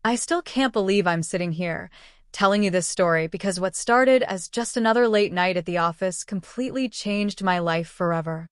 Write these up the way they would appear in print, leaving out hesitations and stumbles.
I still can't believe I'm sitting here, telling you this story because what started as just another late night at the office completely changed my life forever.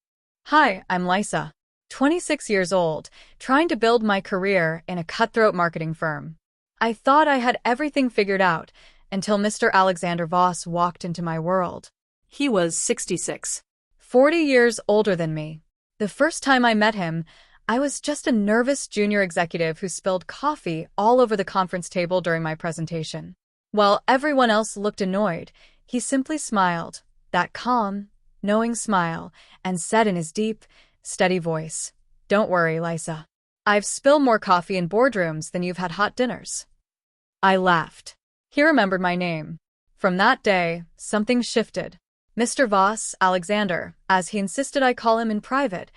Hi, I'm Lisa, 26 years old, trying to build my career in a cutthroat marketing firm. I thought I had everything figured out until Mr. Alexander Voss walked into my world. He was 66. 40 years older than me. The first time I met him, I was just a nervous junior executive who spilled coffee all over the conference table during my presentation. While everyone else looked annoyed, he simply smiled, that calm, knowing smile, and said in his deep, steady voice, "Don't worry, Lisa. I've spilled more coffee in boardrooms than you've had hot dinners." I laughed. He remembered my name. From that day, something shifted. Mr. Voss, Alexander, as he insisted I call him in private,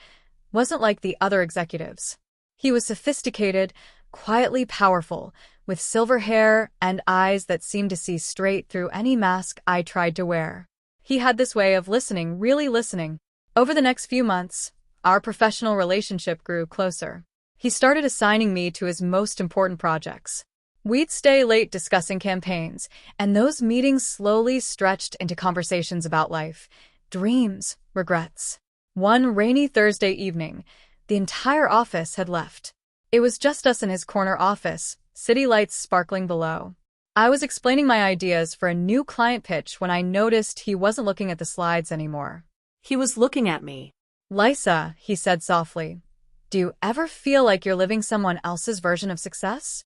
wasn't like the other executives. He was sophisticated, quietly powerful, with silver hair and eyes that seemed to see straight through any mask I tried to wear. He had this way of listening, really listening. Over the next few months, our professional relationship grew closer. He started assigning me to his most important projects. We'd stay late discussing campaigns, and those meetings slowly stretched into conversations about life, dreams, regrets. One rainy Thursday evening, the entire office had left. It was just us in his corner office, city lights sparkling below. I was explaining my ideas for a new client pitch when I noticed he wasn't looking at the slides anymore. He was looking at me. "Lisa," he said softly, "do you ever feel like you're living someone else's version of success?"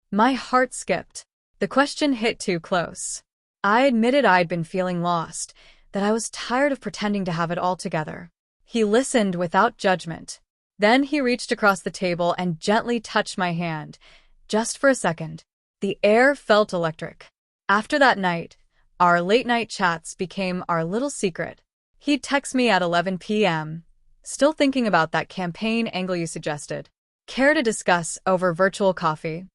My heart skipped. The question hit too close. I admitted I'd been feeling lost, that I was tired of pretending to have it all together. He listened without judgment. Then he reached across the table and gently touched my hand. Just for a second. The air felt electric. After that night, our late-night chats became our little secret. He'd text me at 11 p.m., "Still thinking about that campaign angle you suggested. Care to discuss over virtual coffee?"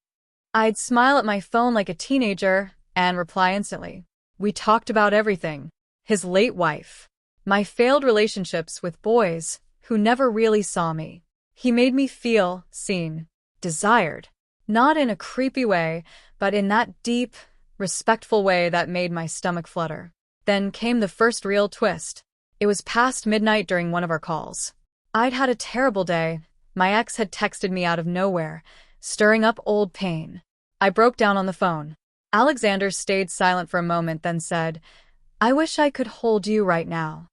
I'd smile at my phone like a teenager and reply instantly. We talked about everything. His late wife. My failed relationships with boys who never really saw me. He made me feel seen, desired. Not in a creepy way, but in that deep, respectful way that made my stomach flutter. Then came the first real twist. It was past midnight during one of our calls. I'd had a terrible day. My ex had texted me out of nowhere, stirring up old pain. I broke down on the phone. Alexander stayed silent for a moment, then said, "I wish I could hold you right now."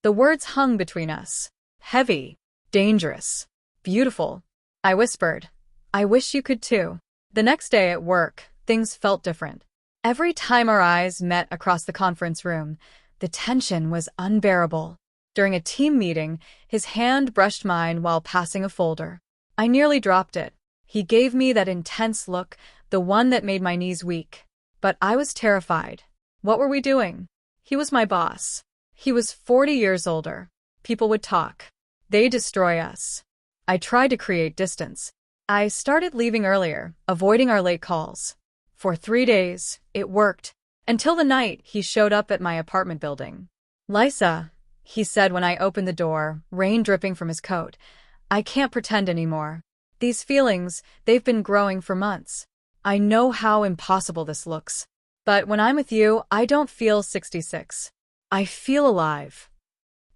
The words hung between us. Heavy, dangerous, beautiful. I whispered, "I wish you could too." The next day at work, things felt different. Every time our eyes met across the conference room, the tension was unbearable. During a team meeting, his hand brushed mine while passing a folder. I nearly dropped it. He gave me that intense look, the one that made my knees weak. But I was terrified. What were we doing? He was my boss. He was 40 years older. People would talk. They'd destroy us. I tried to create distance. I started leaving earlier, avoiding our late calls. For 3 days, it worked. Until the night he showed up at my apartment building. "Lisa," he said when I opened the door, rain dripping from his coat, "I can't pretend anymore. These feelings, they've been growing for months. I know how impossible this looks. But when I'm with you, I don't feel 66. I feel alive."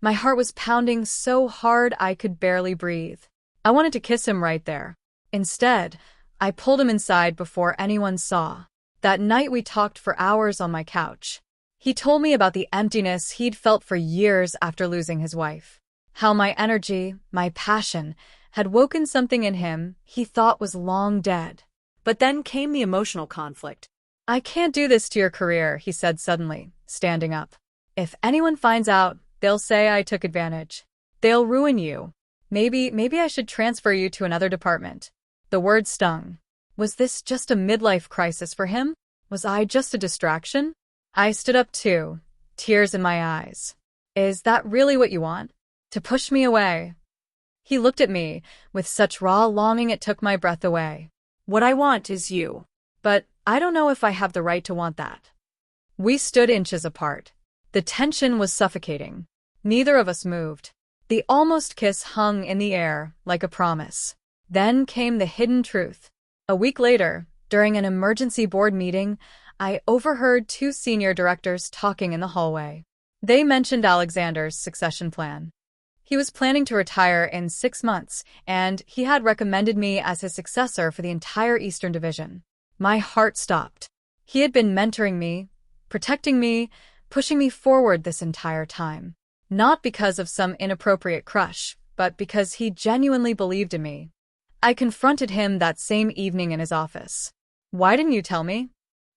My heart was pounding so hard I could barely breathe. I wanted to kiss him right there. Instead, I pulled him inside before anyone saw. That night we talked for hours on my couch. He told me about the emptiness he'd felt for years after losing his wife. How my energy, my passion, had woken something in him he thought was long dead. But then came the emotional conflict. "I can't do this to your career," he said suddenly, standing up. "If anyone finds out, they'll say I took advantage. They'll ruin you. Maybe I should transfer you to another department." The word stung. Was this just a midlife crisis for him? Was I just a distraction? I stood up too, tears in my eyes. "Is that really what you want? To push me away?" He looked at me with such raw longing it took my breath away. "What I want is you." "But I don't know if I have the right to want that." We stood inches apart. The tension was suffocating. Neither of us moved. The almost kiss hung in the air like a promise. Then came the hidden truth. A week later, During an emergency board meeting, I overheard two senior directors talking in the hallway. They mentioned Alexander's succession plan. He was planning to retire in 6 months, and he had recommended me as his successor for the entire Eastern Division. My heart stopped. He had been mentoring me, protecting me, pushing me forward this entire time. Not because of some inappropriate crush, but because he genuinely believed in me. I confronted him that same evening in his office. "Why didn't you tell me?"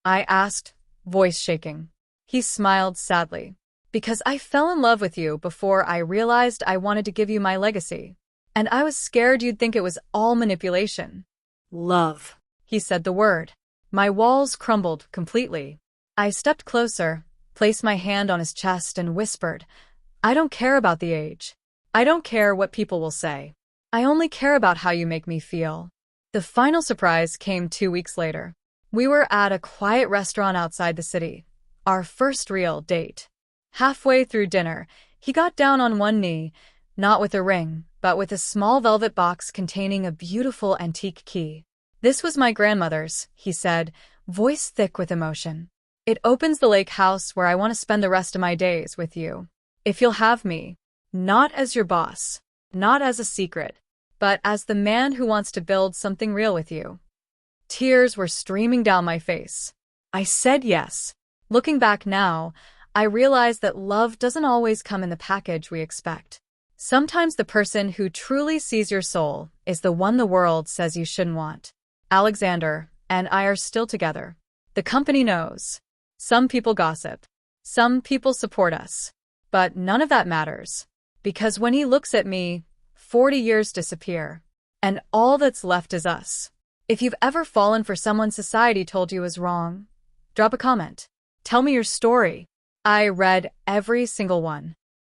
I asked, voice shaking. He smiled sadly. "Because I fell in love with you before I realized I wanted to give you my legacy. And I was scared you'd think it was all manipulation." Love. He said the word. My walls crumbled completely. I stepped closer, placed my hand on his chest, and whispered, "I don't care about the age. I don't care what people will say. I only care about how you make me feel." The final surprise came 2 weeks later. We were at a quiet restaurant outside the city, our first real date. Halfway through dinner, he got down on one knee, not with a ring, but with a small velvet box containing a beautiful antique key. "This was my grandmother's," he said, voice thick with emotion. "It opens the lake house where I want to spend the rest of my days with you. If you'll have me, not as your boss, not as a secret, but as the man who wants to build something real with you." Tears were streaming down my face. I said yes. Looking back now, I realized that love doesn't always come in the package we expect. Sometimes the person who truly sees your soul is the one the world says you shouldn't want. Alexander and I are still together. The company knows. Some people gossip. Some people support us. But none of that matters. Because when he looks at me, 40 years disappear. And all that's left is us. If you've ever fallen for someone society told you was wrong, drop a comment. Tell me your story. I read every single one.